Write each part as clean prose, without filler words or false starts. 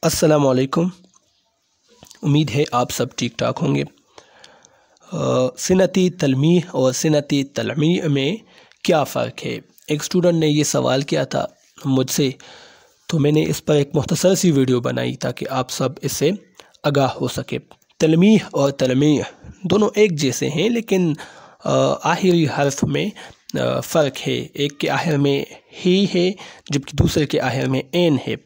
अस्सलाम वालेकुम। उम्मीद है आप सब ठीक ठाक होंगे। सिनती तलमीह और सिनती तलमीह में क्या फ़र्क है? एक स्टूडेंट ने ये सवाल किया था मुझसे, तो मैंने इस पर एक मुख्तसर सी वीडियो बनाई ताकि आप सब इससे आगाह हो सके। तलमीह और तलमीह दोनों एक जैसे हैं, लेकिन आखिरी हर्फ में फ़र्क है। एक के आखिर में ही है जबकि दूसरे के आखिर में एन है,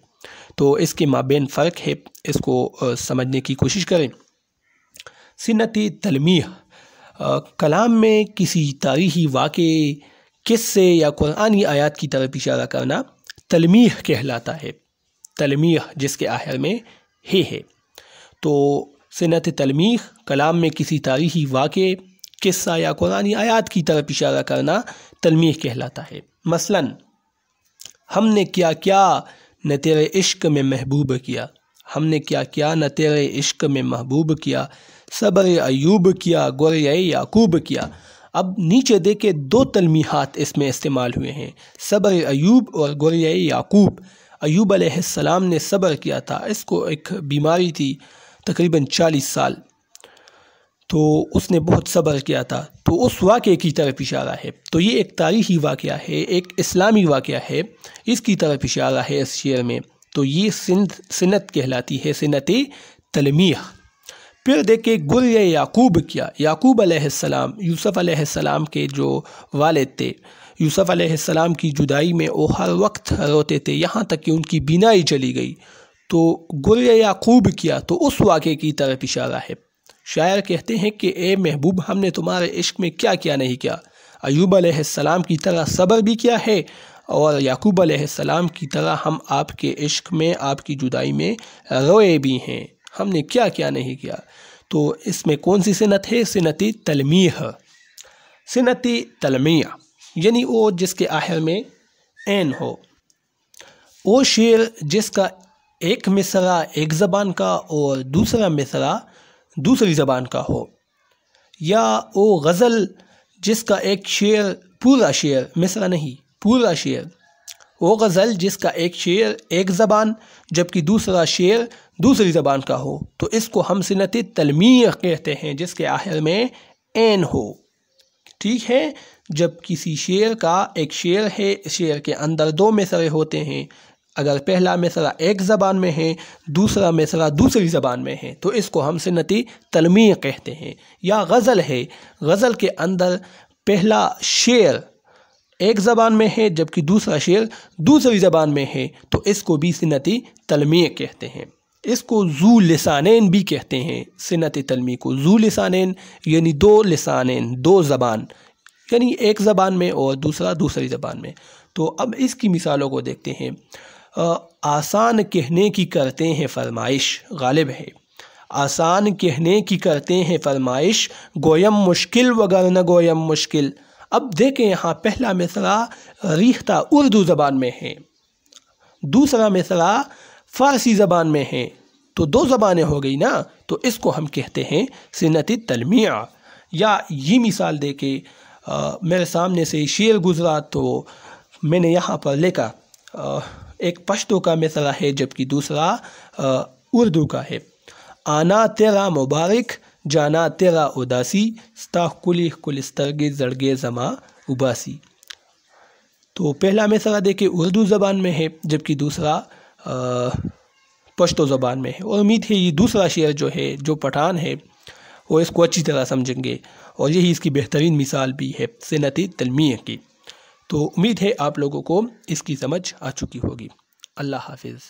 तो इसके माबेन फ़र्क है। इसको समझने की कोशिश करें। सिनती तलमीह कलाम में किसी तारीख़ी वाक़े, किस्से या कुरानी आयत की तरफ इशारा करना तलमीह कहलाता है। तलमीह जिसके आखिर में हे है। तो सिनत तलमीह कलाम में किसी तारीख़ी वाक़े, किस्सा या कुरानी आयत की तरफ इशारा करना तलमीह कहलाता है। मसलन, हमने क्या क्या न तेरे इश्क में महबूब किया, हमने क्या क्या न तेरे इश्क में महबूब किया, सब्र अयूब किया, गुर्रे याकूब किया। अब नीचे देखे दो तलमीहात इसमें इस्तेमाल हुए हैं, सब्र अयूब और गुर्रे याकूब। अयूब अलैहिस्सलाम ने सब्र किया था, इसको एक बीमारी थी तकरीबन 40 साल, तो उसने बहुत सब्र किया था, तो उस वाक़े की तरफ इशारा है। तो ये एक तारीख़ी वाक़या है, एक इस्लामी वाक़या है, इसकी तरफ इशारा है इस शेर में। तो ये सिनत कहलाती है, सिनत तलमीह। फिर देखे गुर्रे याकूब किया। याकूब अलैहिस्सलाम यूसुफ अलैहिस्सलाम के जो वालिद थे, यूसुफ अलैहिस्सलाम की जुदाई में वो हर वक्त रोते थे, यहाँ तक कि उनकी बीनाई चली गई। तो गुर्रे याकूब किया, तो उस वाक़े की तरफ इशारा है। शायर कहते हैं कि ए महबूब, हमने तुम्हारे इश्क में क्या क्या नहीं किया। अयूब अलैहिस्सलाम की तरह सब्र भी किया है और याकूब अलैहिस्सलाम की तरह हम आपके इश्क में, आपकी जुदाई में रोए भी हैं। हमने क्या क्या नहीं किया। तो इसमें कौन सी सिनत है? सिनती तलमीह। सिनती तलमीह यानी वो जिसके आखिर में एन हो, वो शेर जिसका एक मिसरा एक ज़बान का और दूसरा मिसरा दूसरी ज़बान का हो, या वो गज़ल जिसका एक शेर पूरा शेर, मिसरा नहीं पूरा शेर, वो गज़ल जिसका एक शेर एक ज़बान जबकि दूसरा शेर दूसरी ज़बान का हो, तो इसको हम सिनत तलमीह कहते हैं, जिसके आखिर में एन हो। ठीक है। जब किसी शेर का एक शेर है, शेर के अंदर दो मिसरे होते हैं, अगर पहला मिसरा एक ज़बान में है, दूसरा मिसरा दूसरी ज़बान में है, तो इसको हम सिनती तलमीह कहते हैं। या गज़ल है, गज़ल के अंदर पहला शेर एक ज़बान में है जबकि दूसरा शेर दूसरी ज़बान में है, तो इसको भी सिनती तलमीह कहते हैं। इसको ज़ू लिसानैन भी कहते हैं। सिनत तलमीह को ज़ू लिसानैन यानी दो लिसानैन, दो ज़बान, यानी एक ज़बान में और दूसरा दूसरी ज़बान में। तो अब इसकी मिसालों को देखते हैं। आसान कहने की करते हैं फरमाइश, गालिब है। आसान कहने की करते हैं फरमाइश, गोयम मुश्किल वगर न गोयम मुश्किल। अब देखें, यहाँ पहला मिसरा रीख्ता उर्दू ज़बान में है, दूसरा मिसरा फ़ारसी ज़बान में है, तो दो ज़बानें हो गई ना, तो इसको हम कहते हैं सिनती तलमीह। या ये मिसाल दे के मेरे सामने से शेर गुज़रा, तो मैंने यहाँ पर लिखा एक पश्तो का मिसरा है जबकि दूसरा उर्दू का है। आना तेरा मुबारक, जाना तेरा उदासी, स्ता कुली कुलिस्तरगे जड़गे जमा उबासी। तो पहला मिसरा देखे उर्दू ज़बान में है जबकि दूसरा पश्तो ज़बान में है। और उम्मीद है ये दूसरा शेर जो है, जो पठान है, वो इसको अच्छी तरह समझेंगे, और यही इसकी बेहतरीन मिसाल भी है सिनती तलमीह की। तो उम्मीद है आप लोगों को इसकी समझ आ चुकी होगी। अल्लाह हाफिज़।